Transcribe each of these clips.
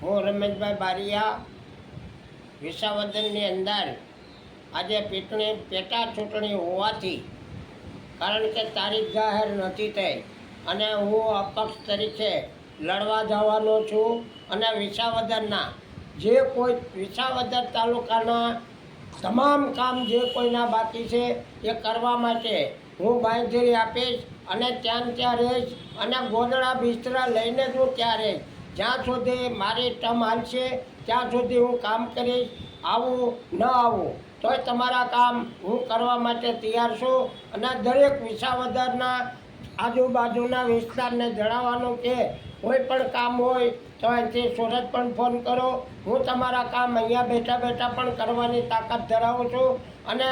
હું રમેશભાઈ બારિયા વિસાવદરની અંદર આજે પેટા ચૂંટણી હોવાથી કારણ કે તારીખ જાહેર નથી થઈ અને હું અપક્ષ તરીકે લડવા જવાનો છું અને વિસાવદરના જે કોઈ વિસાવદર તાલુકાના તમામ કામ જે કોઈના બાકી છે એ કરવા માટે હું બાંયધરી આપીશ અને ત્યાં રહીશ અને ગોદડા બિસ્તરા લઈને જ હું ત્યાં રહીશ. જ્યાં સુધી મારી ટર્મ હાલશે ત્યાં સુધી હું કામ કરીશ. આવું ન આવું તોય તમારા કામ હું કરવા માટે તૈયાર છું અને દરેક વિસાવદરના આજુબાજુના વિસ્તારને જણાવવાનું કે કોઈ પણ કામ હોય તો અહીંથી સુરત પણ ફોન કરો. હું તમારા કામ અહીંયા બેઠા બેઠા પણ કરવાની તાકાત ધરાવું છું અને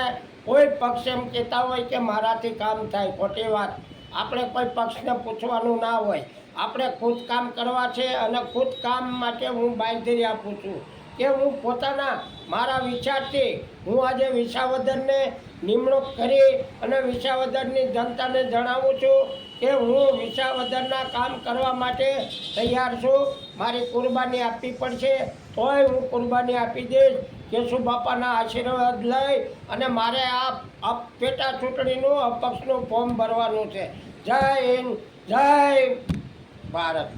કોઈ પક્ષ એમ કહેતા હોય કે મારાથી કામ થાય, ખોટી વાત. આપણે કોઈ પક્ષને પૂછવાનું ના હોય, આપણે ખુદ કામ કરવા છે અને ખુદ કામ માટે હું બાંયધરી આપું છું કે હું પોતાના મારા વિચારથી હું આજે વિસાવદરને નિમણૂક કરી અને વિસાવદરની જનતાને જણાવું છું કે હું વિસાવદરના કામ કરવા માટે તૈયાર છું. મારી કુરબાની આપવી પડશે તોય હું કુરબાની આપી દઈશ. કેશુ બાપાના આશીર્વાદ લઈ અને મારે આ પેટા ચૂંટણીનું અપક્ષનું ફોર્મ ભરવાનું છે. જય હિન્દ, જય ભારત.